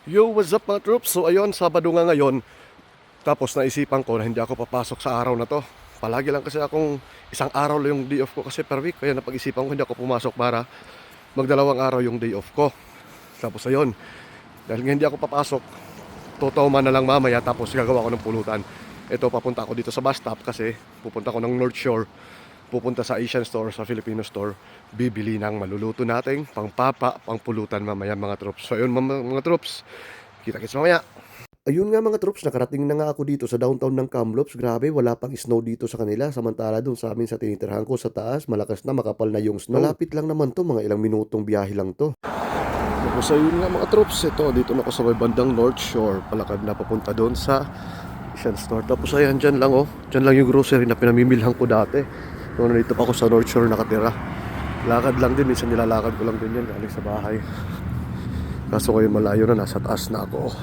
Yo, what's up mga troops? So ayun, Sabado nga ngayon. Tapos naisipan ko na hindi ako papasok sa araw na to. Palagi lang kasi akong isang araw lang yung day off ko kasi per week. Kaya napag-isipan ko hindi ako pumasok para magdalawang araw yung day off ko. Tapos ayun, dahil nga hindi ako papasok, totoo man na lang mamaya tapos gagawa ko ng pulutan. Ito, papunta ako dito sa bus stop kasi pupunta ko ng North Shore. Pupunta sa Asian store, sa Filipino store. Bibili ng maluluto nating pangpapa, pangpulutan mamaya mga troops. So ayun mga troops, kita-kits mamaya. Ayun nga mga troops, nakarating na nga ako dito sa downtown ng Kamloops. Grabe, wala pang snow dito sa kanila. Samantala doon sa amin sa tinitirhan ko sa taas, malakas na, makapal na yung snow. Malapit lang naman to, mga ilang minutong biyahe lang to. Tapos ayun nga mga troops, ito, dito na ako sa may bandang North Shore. Palakad na papunta doon sa Asian store. Tapos ayan, dyan lang oh. Dyan lang yung grocery na pinamimilhan ko dati. Noon dito pa ako sa North Shore nakatira. Lakad lang din, minsan nilalakad ko lang din yan galing sa bahay. Kaso ngayon malayo na, nasa taas na ako.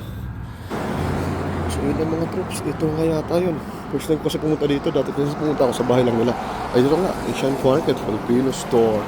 So yun ang mga troops, dito nga yata yun. First time ko kasi pumunta dito, dati kasi pumunta ako sa bahay lang nila. Ay dito nga, Asian Market, Filipino Store.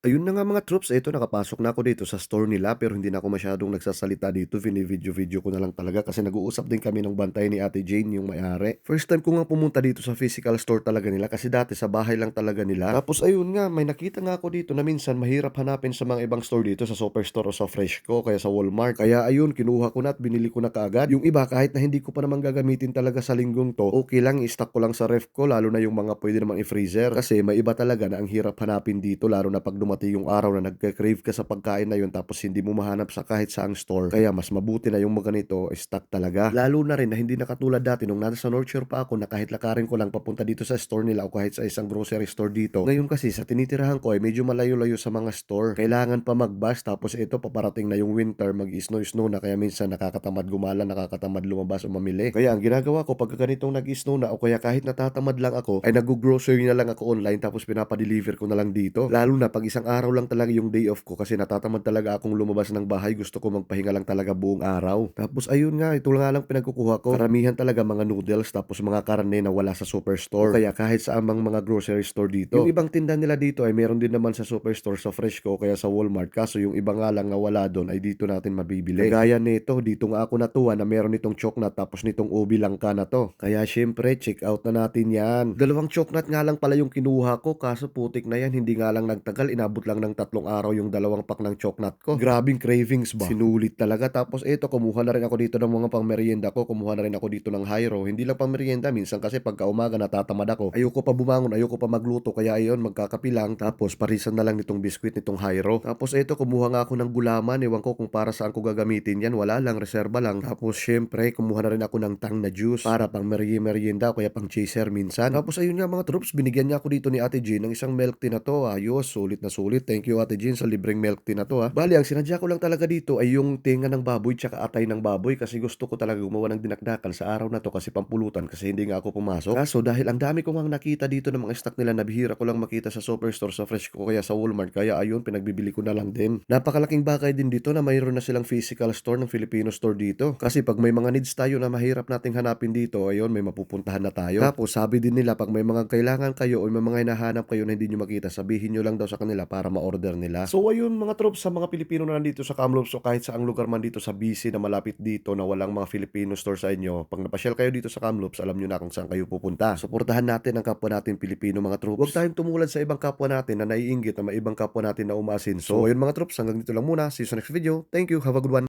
Ayun na nga mga troops, ito nakapasok na ako dito sa store nila pero hindi na ako masyadong nagsasalita dito, video-video ko na lang talaga kasi nag-uusap din kami ng bantay ni Ate Jane yung may-ari. First time ko nga pumunta dito sa physical store talaga nila kasi dati sa bahay lang talaga nila. Tapos ayun nga, may nakita nga ako dito na minsan mahirap hanapin sa mga ibang store dito sa Superstore o sa Freshco kaya sa Walmart. Kaya ayun, kinuha ko na at binili ko na kaagad. Yung iba kahit na hindi ko pa naman gagamitin talaga sa linggong to, okay lang, i-stock ko lang sa ref ko lalo na yung mga pwede namang i-freezer kasi may iba talaga na ang hirap hanapin dito lalo na pag dumating yung araw na nagka-crave ka sa pagkain na yun tapos hindi mo mahanap sa kahit saang store. Kaya mas mabuti na yung mga ganito, stock talaga. Lalo na rin na hindi na katulad dati nung nasa North Shore pa ako na kahit lakarin ko lang papunta dito sa store nila o kahit sa isang grocery store dito. Ngayon kasi sa tinitirahan ko ay medyo malayo-layo sa mga store. Kailangan pa mag-bus tapos ito paparating na yung winter, mag-snow-snow na kaya minsan nakakatamad gumala, nakakatamad lumabas o mamili. Kaya ang ginagawa ko pag ganitong nag-snow na o kaya kahit natatamad lang ako ay nag-grocery na lang ako online tapos pinapa-deliver ko na lang dito. Lalo na pag isang araw lang talaga yung day off ko kasi natatamad talaga akong lumabas ng bahay. Gusto ko magpahinga lang talaga buong araw. Tapos ayun nga, ito nga lang pinagkukuha ko. Karamihan talaga mga noodles tapos mga karne na wala sa superstore. Kaya kahit sa amang mga grocery store dito. Yung ibang tinda nila dito ay meron din naman sa superstore sa Freshco kaya sa Walmart. Kaso yung iba nga lang na wala doon ay dito natin mabibili. Kagaya nito, dito nga ako natuwa na meron nitong choknat tapos nitong ubi langka na to. Kaya syempre, check out na natin yan. Dalawang choknat nga lang pala yung kinuha ko kaso putik na yan. Hindi nga lang nagtagal, inabot lang ng 3 araw yung dalawang pack ng choknat ko. Grabing cravings ba? Sinulit talaga. Tapos eto, kumuha na rin ako dito ng mga pang merienda ko. Kumuha na rin ako dito ng Hyro. Hindi lang pang merienda, minsan kasi pagka umaga natatamad ako. Ayoko pa bumangon, ayoko pa magluto. Kaya ayun, magkakapi lang. Tapos parisan na lang nitong biskwit nitong Hyro. Tapos eto, kumuha nga ako ng gulaman. Ewan ko kung para saan ko gagamitin yan. Wala lang, reserba lang. Tapos syempre, kumuha na rin ako ng tang na juice para pang merienda o kaya pang chaser minsan. Tapos ayun nga mga troops, binigyan niya ako dito ni Ate Jean ng isang milk tea na to. Ayos, sulit na sulit. Thank you Ate Jean sa libreng milk tea na to ha. Bali, ang sinadya ko lang talaga dito ay yung tenga ng baboy tsaka atay ng baboy kasi gusto ko talaga gumawa ng dinakdakan sa araw na to kasi pampulutan kasi hindi nga ako pumasok. Kaso dahil ang dami ko ngang nakita dito ng mga stock nila na bihira ko lang makita sa Superstore, sa Freshco kaya sa Walmart. Kaya ayun, pinagbibili ko na lang din. Napakalaking bagay din dito na mayroon na silang physical store ng Filipino store dito. Kasi pag may mga needs tayo na mahirap nating hanapin dito, ayun, may mapupuntahan na tayo. Tapos sabi din nila pag may mga kailangan kayo o may mga hinahanap kayo na hindi nyo makita, sabihin nyo lang daw sa kanila para ma-order nila. So ayun mga troops, sa mga Pilipino na nandito sa Kamloops o kahit saang lugar man dito sa BC na malapit dito na walang mga Filipino store sa inyo, pag napasyal kayo dito sa Kamloops, alam nyo na kung saan kayo pupunta. Suportahan natin ang kapwa natin Pilipino mga troops. Huwag tayong tumulad sa ibang kapwa natin na naiinggit na may ibang kapwa natin na umasin. So ayun mga troops, hanggang dito lang muna. See you sa next video. Thank you. Have a good one.